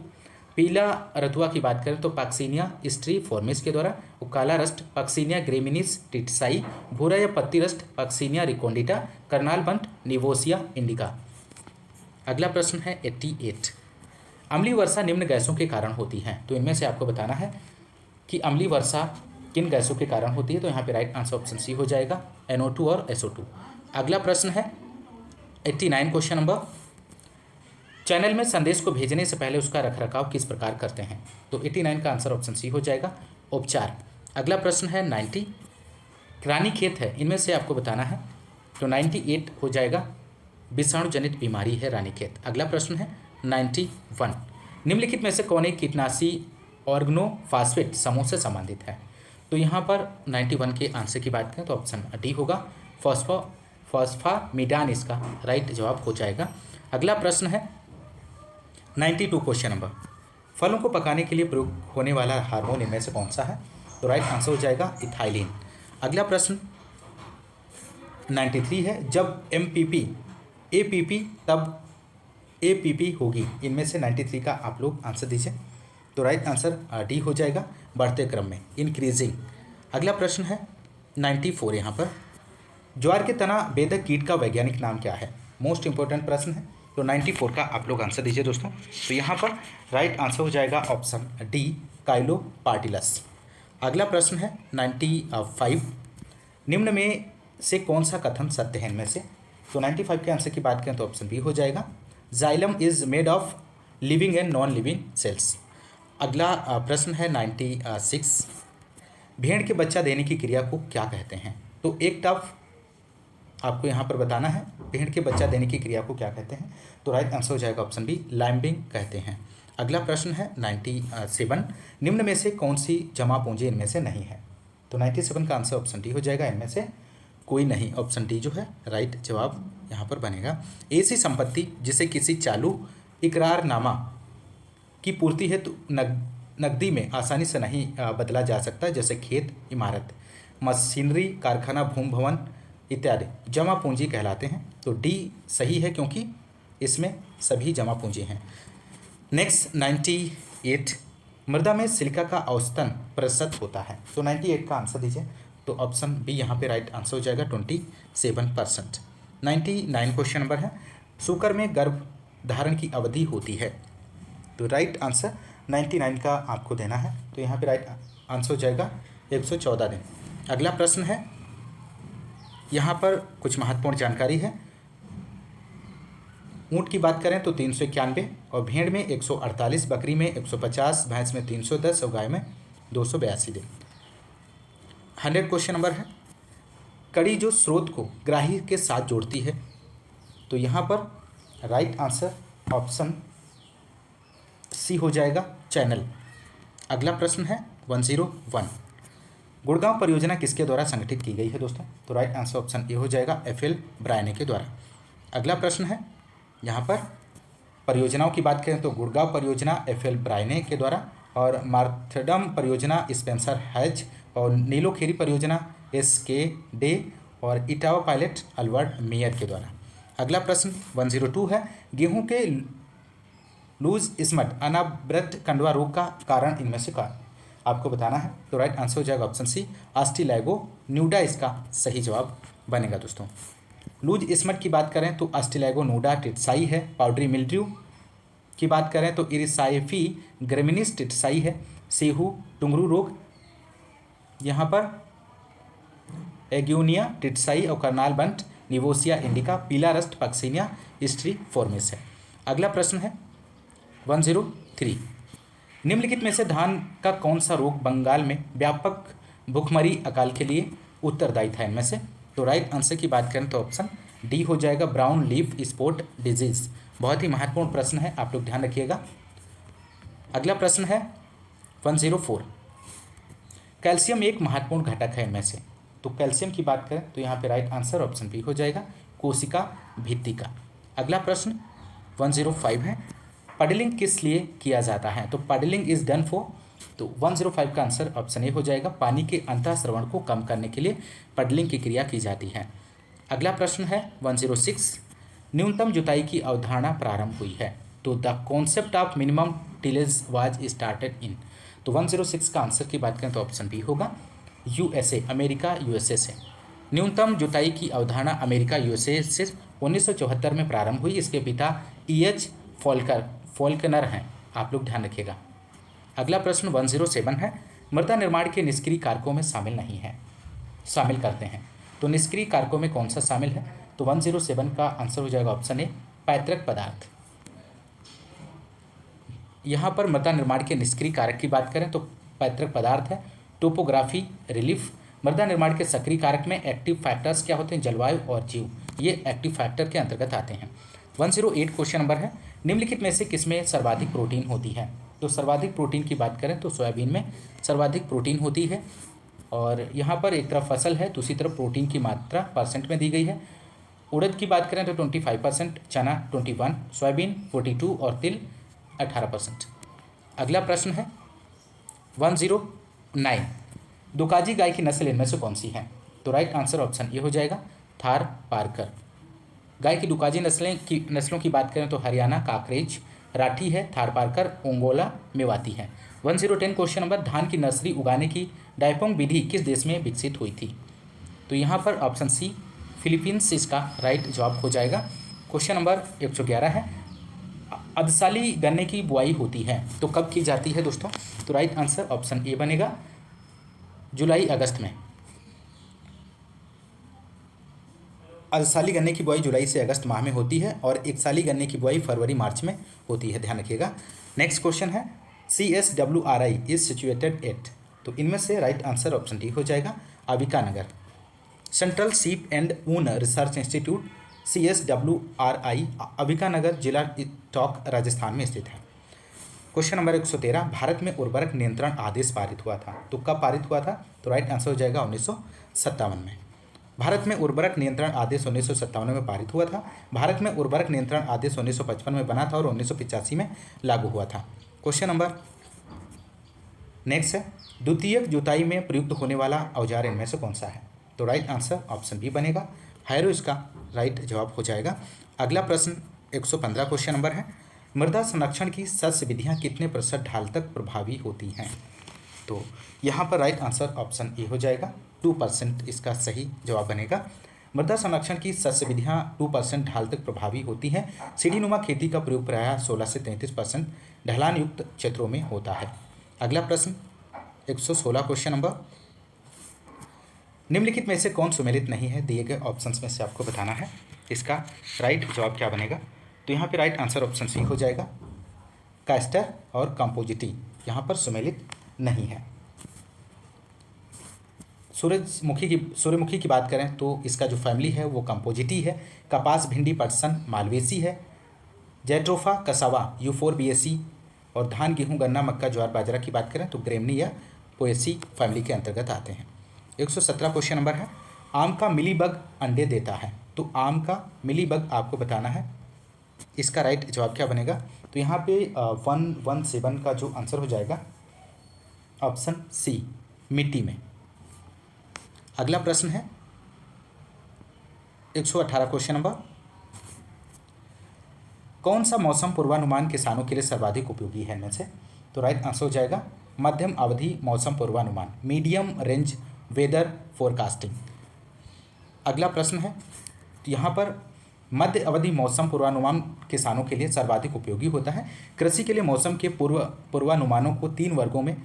पीला रतुआ की बात करें तो पक्सिनिया स्टेराइफॉर्मिस के द्वारा, वो काला रस्ट पक्सिनिया ग्रेमिनिस टिटसाई, भूरा या पत्ती रस्ट पक्सिनिया रिकोंडिटा, करनाल बंट निवोसिया इंडिका। अगला प्रश्न है 88। अम्लीय वर्षा निम्न गैसों के कारण होती है, तो इनमें से आपको बताना है कि अम्लीय वर्षा किन गैसों के कारण होती है। तो यहाँ पे राइट आंसर ऑप्शन सी हो जाएगा, NO2 और SO2। अगला प्रश्न है 89 क्वेश्चन नंबर। चैनल में संदेश को भेजने से पहले उसका रखरखाव किस प्रकार करते हैं। तो 89 का आंसर ऑप्शन सी हो जाएगा, उपचार। अगला प्रश्न है 90। रानीखेत है, इनमें से आपको बताना है। तो 98 हो जाएगा, विषाणु जनित बीमारी है रानीखेत। अगला प्रश्न है 91। निम्नलिखित में से कौन एक कीटनाशी ऑर्गेनोफॉस्फेट समूह से संबंधित है। तो यहाँ पर 91 के आंसर की बात करें तो ऑप्शन डी होगा, फॉस्फामिडान इसका राइट जवाब हो जाएगा। अगला प्रश्न है 92 क्वेश्चन नंबर। फलों को पकाने के लिए प्रयोग होने वाला हार्मोन इनमें से कौन सा है। तो राइट आंसर हो जाएगा इथाइलिन। अगला प्रश्न 93 है। जब MPP APP तब APP होगी, इनमें से 93 का आप लोग आंसर दीजिए। तो राइट आंसर डी हो जाएगा, बढ़ते क्रम में, इंक्रीजिंग। अगला प्रश्न है 94 यहाँ पर। ज्वार के तना बेधक कीट का वैज्ञानिक नाम क्या है। मोस्ट इंपॉर्टेंट प्रश्न है। तो 94 का आप लोग आंसर दीजिए दोस्तों। तो यहाँ पर राइट आंसर हो जाएगा ऑप्शन डी, काइलोपार्टिलस। अगला प्रश्न है 95। निम्न में से कौन सा कथन सत्य है इनमें से। तो 95 के आंसर की बात करें तो ऑप्शन बी हो जाएगा, xylem is made of living and non living cells. अगला प्रश्न है 96। भेड़ के बच्चा देने की क्रिया को क्या कहते हैं। तो एक टफ आपको यहाँ पर बताना है, भेड़ के बच्चा देने की क्रिया को क्या कहते हैं। तो राइट आंसर हो जाएगा ऑप्शन बी, लाइम्बिंग कहते हैं। अगला प्रश्न है 97। निम्न में से कौन सी जमा पूंजी इनमें से नहीं है। तो 97 का आंसर ऑप्शन डी हो जाएगा, इनमें से कोई नहीं, ऑप्शन डी जो है राइट जवाब यहाँ पर बनेगा। ऐसी संपत्ति जिसे किसी चालू इकरारनामा की पूर्ति है तो नकदी में आसानी से नहीं बदला जा सकता, जैसे खेत, इमारत, मशीनरी, कारखाना, भूमि, भवन इत्यादि जमा पूंजी कहलाते हैं। तो डी सही है क्योंकि इसमें सभी जमा पूंजी हैं। नेक्स्ट 98, मृदा में सिलिका का औसतन प्रतिशत होता है। तो 98 का आंसर दीजिए, तो ऑप्शन बी यहाँ पे राइट आंसर हो जाएगा 27%। 99 क्वेश्चन नंबर है, शुक्र में गर्भ धारण की अवधि होती है। तो राइट आंसर 99 का आपको देना है, तो यहाँ पे राइट आंसर हो जाएगा 114 दिन। अगला प्रश्न है, यहाँ पर कुछ महत्वपूर्ण जानकारी है। ऊँट की बात करें तो 391 और भेड़ में 148, बकरी में 150, भैंस में 310 और गाय में 282 दिन। 100 क्वेश्चन नंबर है, कड़ी जो स्रोत को ग्राही के साथ जोड़ती है। तो यहाँ पर राइट आंसर ऑप्शन सी हो जाएगा, चैनल। अगला प्रश्न है 101, गुड़गांव परियोजना किसके द्वारा संगठित की गई है दोस्तों। तो राइट आंसर ऑप्शन ए हो जाएगा, एफएल ब्रायने के द्वारा। अगला प्रश्न है, यहाँ पर परियोजनाओं की बात करें तो गुड़गांव परियोजना एफएल ब्रायने के द्वारा, और मार्थडम परियोजना स्पेंसर हैज, और नीलोखेरी परियोजना एसके डे, और इटावा पायलट अल्बर्ट मेयर के द्वारा। अगला प्रश्न 102 है, गेहूं के लूज स्मट अनावृत कंडवा रोग का कारण इनमें से का आपको बताना है। तो राइट आंसर हो जाएगा ऑप्शन सी, आस्टिलाइगो न्यूडा इसका सही जवाब बनेगा दोस्तों। लूज स्मट की बात करें तो आस्टिलाइगो न्यूडा टिटसाई है। पाउडरी मिल्ड्यू की बात करें तो इरिसाइफी ग्रेमिनिस टिटसाई है। सेहू टुंगरू रोग यहाँ पर एग्यूनिया टिटसाई, और करनाल बंट निवोसिया इंडिका, पीला रस्ट पक्सिनिया स्ट्री फॉर्मिस है। अगला प्रश्न है 103, निम्नलिखित में से धान का कौन सा रोग बंगाल में व्यापक भूखमरी अकाल के लिए उत्तरदायी था इनमें से। तो राइट आंसर की बात करें तो ऑप्शन डी हो जाएगा, ब्राउन लीफ स्पॉट डिजीज। बहुत ही महत्वपूर्ण प्रश्न है, आप लोग ध्यान रखिएगा। अगला प्रश्न है 104, कैल्शियम एक महत्वपूर्ण घटक है इनमें से। तो कैल्शियम की बात करें तो यहाँ पे राइट आंसर ऑप्शन बी हो जाएगा, कोशिका भित्ति का। अगला प्रश्न 105 है, पडलिंग किस लिए किया जाता है। तो पडलिंग इज डन फॉर, तो 105 का आंसर ऑप्शन ए हो जाएगा, पानी के अंतःस्रवण को कम करने के लिए पडलिंग की क्रिया की जाती है। अगला प्रश्न है 106, न्यूनतम जुताई की अवधारणा प्रारंभ हुई है। तो the concept of minimum tillage was started in. तो 106 का आंसर की बात करें तो ऑप्शन बी होगा, यूएसए, अमेरिका यूएसए से। न्यूनतम जुताई की अवधारणा अमेरिका यूएसए से 1974 में प्रारंभ हुई। इसके पिता EH फॉल्कनर हैं, आप लोग ध्यान रखिएगा। अगला प्रश्न 107 है, मृदा निर्माण के निष्क्रिय कारकों में शामिल नहीं है, शामिल करते हैं। तो निष्क्रिय कारकों में कौन सा शामिल है। तो 107 का आंसर हो जाएगा ऑप्शन ए, पैतृक पदार्थ। यहाँ पर मृदा निर्माण के निष्क्रिय कारक की बात करें तो पैतृक पदार्थ है, टोपोग्राफी, रिलीफ। मृदा निर्माण के सक्रिय कारक में एक्टिव फैक्टर्स क्या होते हैं, जलवायु और जीव, ये एक्टिव फैक्टर के अंतर्गत आते हैं। 108 क्वेश्चन नंबर है, निम्नलिखित में से किसमें सर्वाधिक प्रोटीन होती है। तो सर्वाधिक प्रोटीन की बात करें तो सोयाबीन में सर्वाधिक प्रोटीन होती है, और यहाँ पर एक तरफ फसल है, दूसरी तरफ प्रोटीन की मात्रा परसेंट में दी गई है। उड़द की बात करें तो 25%, चना 21, सोयाबीन 42 और तिल 18%। अगला प्रश्न है 109, दुकाजी गाय की नस्ल इनमें से कौन सी है। तो राइट आंसर ऑप्शन ए हो जाएगा, थार पारकर। गाय की दुकाजी नस्लों की बात करें तो हरियाणा काकरेज राठी है, थार पारकर ओंगोला मेवाती है। 110 क्वेश्चन नंबर, धान की नर्सरी उगाने की डायपोंग विधि किस देश में विकसित हुई थी। तो यहाँ पर ऑप्शन सी, फिलीपींस इसका राइट जवाब हो जाएगा। क्वेश्चन नंबर 111 है, अर्धसाली गन्ने की बुआई होती है तो कब की जाती है दोस्तों। तो राइट आंसर ऑप्शन ए बनेगा, जुलाई अगस्त में। अर्धसाली गन्ने की बुआई जुलाई से अगस्त माह में होती है, और एक साली गन्ने की बुआई फरवरी मार्च में होती है, ध्यान रखिएगा। नेक्स्ट क्वेश्चन है, CSWRI इज सिचुएटेड एट। तो इनमें से राइट आंसर ऑप्शन डी हो जाएगा, अविका नगर। सेंट्रल सीप एंड ऊन रिसर्च इंस्टीट्यूट CSWRI अविका नगर, जिला टोंक, राजस्थान में स्थित है। क्वेश्चन नंबर 113, भारत में उर्वरक नियंत्रण आदेश पारित हुआ था, तो कब पारित हुआ था? तो राइट आंसर हो जाएगा 1957 में। भारत में उर्वरक नियंत्रण आदेश 1957 में पारित हुआ था। भारत में उर्वरक नियंत्रण आदेश 1955 में बना था और 1985 में लागू हुआ था। क्वेश्चन नंबर नेक्स्ट है, द्वितीयक जुताई में प्रयुक्त होने वाला औजार इनमें से कौन सा है? तो राइट आंसर ऑप्शन बी बनेगा, हैरो इसका राइट जवाब हो जाएगा। अगला प्रश्न 115 क्वेश्चन नंबर है, मृदा संरक्षण की सस्य विधियाँ कितने प्रतिशत ढाल तक प्रभावी होती हैं? तो यहाँ पर राइट आंसर ऑप्शन ए हो जाएगा, 2% इसका सही जवाब बनेगा। मृदा संरक्षण की सस्य विधियाँ 2% ढाल तक प्रभावी होती हैं। सीढ़ीनुमा खेती का प्रयोग प्रायः 16 से 33% ढलान युक्त क्षेत्रों में होता है। अगला प्रश्न 116 क्वेश्चन नंबर, निम्नलिखित में से कौन सुमेलित नहीं है? दिए गए ऑप्शंस में से आपको बताना है, इसका राइट जवाब क्या बनेगा? तो यहाँ पे राइट आंसर ऑप्शन सी हो जाएगा, कास्टर और कंपोजिटी यहाँ पर सुमेलित नहीं है। सूर्यमुखी की बात करें तो इसका जो फैमिली है वो कंपोजिटी है। कपास, भिंडी, पटसन मालवेसी है। जैट्रोफा, कसावा, यूफोरबिएसी और धान, गेहूं, गन्ना, मक्का, ज्वार, बाजरा की बात करें तो ग्रेमनी या पोएसी फैमिली के अंतर्गत आते हैं। 117 क्वेश्चन नंबर है, आम का मिलीबग अंडे देता है, तो आम का मिलीबग आपको बताना है, इसका राइट जवाब क्या बनेगा? तो यहाँ पे 117 का जो आंसर हो जाएगा ऑप्शन सी, मिट्टी में। अगला प्रश्न है 118 क्वेश्चन नंबर, कौन सा मौसम पूर्वानुमान किसानों के लिए सर्वाधिक उपयोगी है इनमें से? तो राइट आंसर हो जाएगा मध्यम अवधि मौसम पूर्वानुमान, मीडियम रेंज वेदर फोरकास्टिंग। अगला प्रश्न है, यहाँ पर मध्य अवधि मौसम पूर्वानुमान किसानों के लिए सर्वाधिक उपयोगी होता है। कृषि के लिए मौसम के पूर्वानुमानों को 3 वर्गों में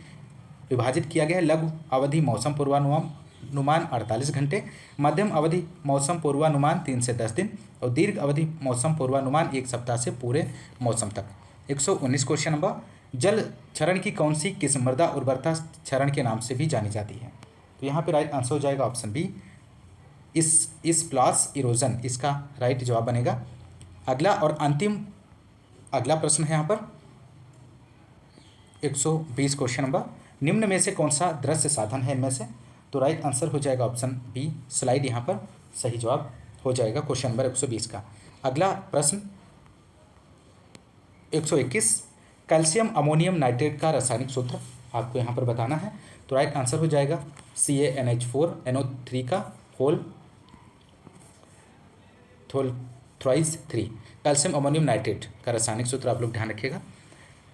विभाजित किया गया है। लघु अवधि मौसम पूर्वानुमान 48 घंटे, मध्यम अवधि मौसम पूर्वानुमान 3 से 10 दिन और दीर्घ अवधि मौसम पूर्वानुमान 1 सप्ताह से पूरे मौसम तक। 119 क्वेश्चन नंबर, जल क्षरण की कौन सी किस्म मृदा उर्वरता क्षरण के नाम से भी जानी जाती है? तो यहाँ पे राइट आंसर हो जाएगा ऑप्शन बी, इस प्लस इरोजन, इसका राइट जवाब बनेगा। अगला और अंतिम अगला प्रश्न है यहाँ पर 120 क्वेश्चन नंबर, निम्न में से कौन सा दृश्य साधन है इनमें से? तो राइट आंसर हो जाएगा ऑप्शन बी, स्लाइड यहाँ पर सही जवाब हो जाएगा क्वेश्चन नंबर 120 का। अगला प्रश्न 121, कैल्शियम अमोनियम नाइट्रेट का रासायनिक सूत्र आपको यहाँ पर बताना है। तो राइट आंसर हो जाएगा CaNH4NO3 का whole thrice 3। Calcium ammonium nitrate का रासायनिक सूत्र आप लोग ध्यान रखिएगा।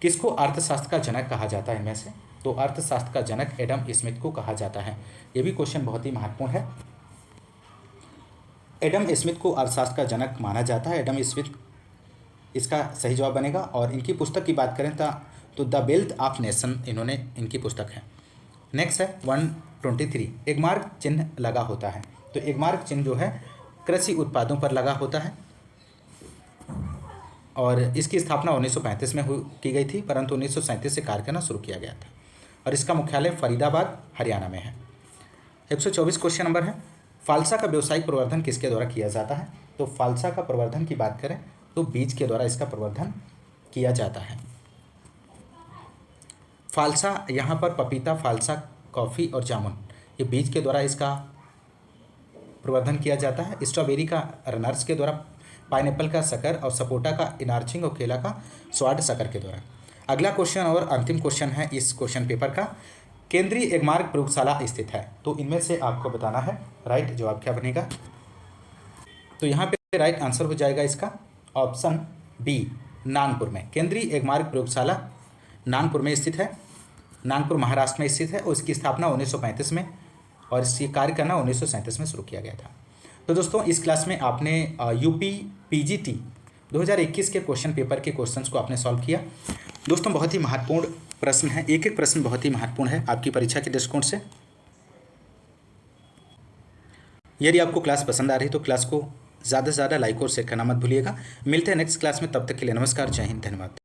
किसको अर्थशास्त्र का जनक कहा जाता है इनमें से? तो अर्थशास्त्र का जनक एडम स्मिथ को कहा जाता है। ये भी क्वेश्चन बहुत ही महत्वपूर्ण है। एडम स्मिथ को अर्थशास्त्र का जनक माना जाता है। एडम स्मिथ इसका सही जवाब बनेगा। और इनकी पुस्तक की बात करें तो द वेल्थ ऑफ नेशन इन्होंने इनकी पुस्तक है। नेक्स्ट है 123, एगमार्क चिन्ह लगा होता है। तो एगमार्क चिन्ह जो है कृषि उत्पादों पर लगा होता है और इसकी स्थापना 1935 में की गई थी, परंतु 1937 से कार्य करना शुरू किया गया था और इसका मुख्यालय फरीदाबाद हरियाणा में है। 124 क्वेश्चन नंबर है, फालसा का व्यावसायिक प्रवर्धन किसके द्वारा किया जाता है? तो फालसा का प्रवर्धन की बात करें तो बीज के द्वारा इसका प्रवर्धन किया जाता है। फालसा यहाँ पर पपीता, फालसा, कॉफ़ी और जामुन, ये बीज के द्वारा इसका प्रवर्धन किया जाता है। स्ट्रॉबेरी का रनर्स के द्वारा, पाइनएप्पल का शकर और सपोटा का इनार्चिंग और केला का स्वाड शकर के द्वारा। अगला क्वेश्चन और अंतिम क्वेश्चन है इस क्वेश्चन पेपर का, केंद्रीय एगमार्क प्रयोगशाला स्थित है। तो इनमें से आपको बताना है राइट जवाब क्या बनेगा। तो यहाँ पे राइट आंसर हो जाएगा इसका ऑप्शन बी, नागपुर में। केंद्रीय एगमार्क प्रयोगशाला नागपुर में स्थित है, नागपुर महाराष्ट्र में स्थित है और इसकी स्थापना 1935 में और इसकी कार्य करना 1937 में शुरू किया गया था। तो दोस्तों इस क्लास में आपने यूपी पीजीटी 2021 के क्वेश्चन पेपर के क्वेश्चंस को आपने सॉल्व किया। दोस्तों बहुत ही महत्वपूर्ण प्रश्न है, एक एक प्रश्न बहुत ही महत्वपूर्ण है आपकी परीक्षा के दृष्टिकोण से। यदि आपको क्लास पसंद आ रही तो क्लास को ज़्यादा से ज़्यादा लाइक और शेयर करना मत भूलिएगा। मिलते हैं नेक्स्ट क्लास में, तब तक के लिए नमस्कार, जय हिंद, धन्यवाद।